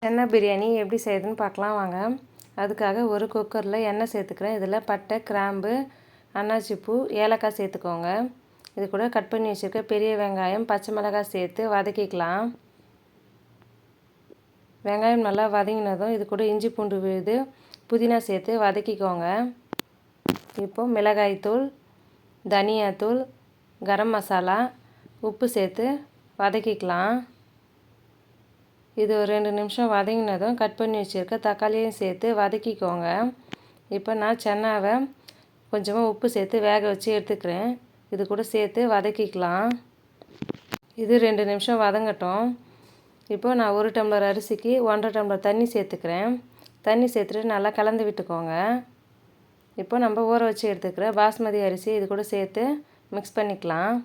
சென்னா பிரியாணி எப்படி செய்யுதுன்னு பார்க்கலாம் வாங்க. அதுக்காக ஒரு குக்கரில் எண்ணெய் சேர்த்துக்கிறேன். இதில் பட்டை, கிராம்பு, அன்னாச்சிப்பூ, ஏலக்காய் சேர்த்துக்கோங்க. இது கூட கட் பண்ணி வச்சுருக்க பெரிய வெங்காயம், பச்சை மிளகாய் சேர்த்து வதக்கிக்கலாம். வெங்காயம் நல்லா வதங்கினதும் இது கூட இஞ்சி பூண்டு விழுது, புதினா சேர்த்து வதக்கிக்கோங்க. இப்போது மிளகாய்த்தூள், தனியாத்தூள், கரம் மசாலா, உப்பு சேர்த்து வதக்கிக்கலாம். இது ஒரு 2 நிமிஷம் வதங்கினதும் கட் பண்ணி வச்சுருக்க தக்காளியும் சேர்த்து வதக்கிக்கோங்க. இப்போ நான் சென்னாவை கொஞ்சமாக உப்பு சேர்த்து வேக வச்சு எடுத்துக்கிறேன். இது கூட சேர்த்து வதக்கிக்கலாம். இது 2 நிமிஷம் வதங்கட்டும். இப்போ நான் 1 டம்ளர் அரிசிக்கு 1.5 டம்ளர் தண்ணி சேர்த்துக்கிறேன். தண்ணி சேர்த்துட்டு நல்லா கலந்து விட்டுக்கோங்க. இப்போ நம்ம ஊற வச்சு எடுத்துக்கிற பாஸ்மதி அரிசி இது கூட சேர்த்து மிக்ஸ் பண்ணிக்கலாம்.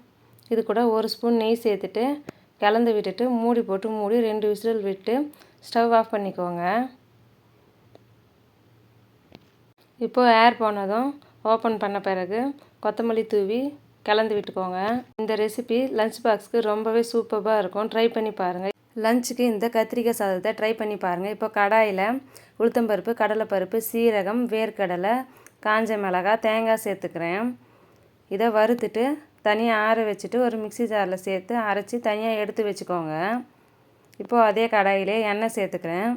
இது கூட 1 ஸ்பூன் நெய் சேர்த்துட்டு கலந்து விட்டுட்டு மூடி போட்டு 2 விசில் விட்டு ஸ்டவ் ஆஃப் பண்ணிக்கோங்க. இப்போது ஏர் போனதும் ஓப்பன் பண்ண பிறகு கொத்தமல்லி தூவி கலந்து விட்டுக்கோங்க. இந்த ரெசிபி லஞ்ச் பாக்ஸுக்கு ரொம்பவே சூப்பராக இருக்கும். ட்ரை பண்ணி பாருங்கள். லஞ்சுக்கு இந்த கத்திரிக்காய் சாதத்தை ட்ரை பண்ணி பாருங்கள். இப்போ கடாயில் உளுத்தம்பருப்பு, கடலைப்பருப்பு, சீரகம், வேர்க்கடலை, காஞ்ச மிளகாய், தேங்காய் சேர்த்துக்கிறேன். இதை வறுத்துட்டு தனியாக ஆற வச்சுட்டு ஒரு மிக்ஸி ஜாரில் சேர்த்து அரைச்சி தனியாக எடுத்து வச்சுக்கோங்க. இப்போது அதே கடாயிலே எண்ணெய் சேர்த்துக்கிறேன்.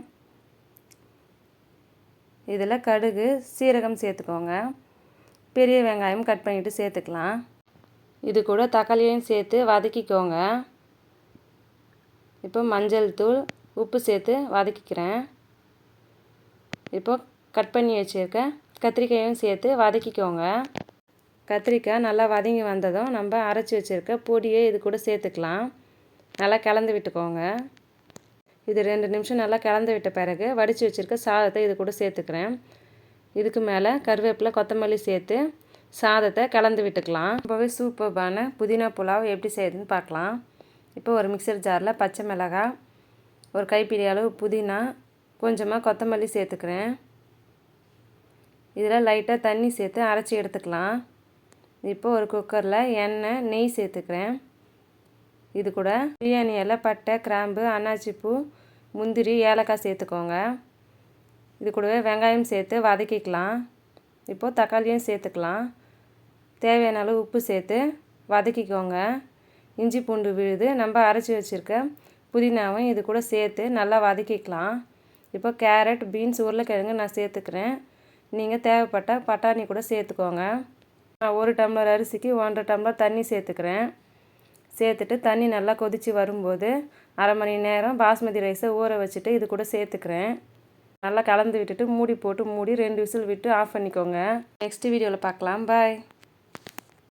இதில் கடுகு, சீரகம் சேர்த்துக்கோங்க. பெரிய வெங்காயம் கட் பண்ணிவிட்டு சேர்த்துக்கலாம். இது கூட தக்காளியும் சேர்த்து வதக்கிக்கோங்க. இப்போ மஞ்சள் தூள், உப்பு சேர்த்து வதக்கிக்கிறேன். இப்போது கட் பண்ணி வச்சுருக்க கத்திரிக்காயும் சேர்த்து வதக்கிக்கோங்க. கத்திரிக்காய் நல்லா வதங்கி வந்ததும் நம்ம அரைச்சி வச்சுருக்க பொடியை இது கூட சேர்த்துக்கலாம். நல்லா கலந்து விட்டுக்கோங்க. இது 2 நிமிஷம் நல்லா கலந்து விட்ட பிறகு வடித்து வச்சுருக்க சாதத்தை இது கூட சேர்த்துக்கிறேன். இதுக்கு மேலே கருவேப்பிலை, கொத்தமல்லி சேர்த்து சாதத்தை கலந்து விட்டுக்கலாம். ரொம்பவே சூப்பரான புதினா புலாவ் எப்படி செய்யுதுன்னு பார்க்கலாம். இப்போ ஒரு மிக்சர் ஜாரில் பச்சை மிளகாய், ஒரு கைப்பிடி அளவு புதினா, கொஞ்சமாக கொத்தமல்லி சேர்த்துக்கிறேன். இதில் லைட்டாக தண்ணி சேர்த்து அரைச்சி எடுத்துக்கலாம். இப்போ ஒரு குக்கரில் எண்ணெய், நெய் சேர்த்துக்கிறேன். இது கூட பிரியாணி இலை, பட்டை, கிராம்பு, அன்னாச்சிப்பூ, முந்திரி, ஏலக்காய் சேர்த்துக்கோங்க. இது கூடவே வெங்காயம் சேர்த்து வதக்கிக்கலாம். இப்போது தக்காளியும் சேர்த்துக்கலாம். தேவையான அளவு உப்பு சேர்த்து வதக்கிக்கோங்க. இஞ்சி பூண்டு விழுது நம்ம அரைச்சி வச்சுருக்க புதினாவும் இது கூட சேர்த்து நல்லா வதக்கிக்கலாம். இப்போ கேரட், பீன்ஸ், உருளைக்கிழங்கு நான் சேர்த்துக்கிறேன். நீங்கள் தேவைப்பட்ட பட்டாணி கூட சேர்த்துக்கோங்க. நான் 1 டம்ளர் அரிசிக்கு 1.5 டம்ளர் தண்ணி சேர்த்துக்கிறேன். சேர்த்துட்டு தண்ணி நல்லா கொதித்து வரும்போது அரை மணி நேரம் பாஸ்மதி ரைஸை ஊற வச்சுட்டு இது கூட சேர்த்துக்கிறேன். நல்லா கலந்து விட்டுட்டு மூடி போட்டு 2 விசில் விட்டு ஆஃப் பண்ணிக்கோங்க. நெக்ஸ்ட் வீடியோவில் பார்க்கலாம். பாய்.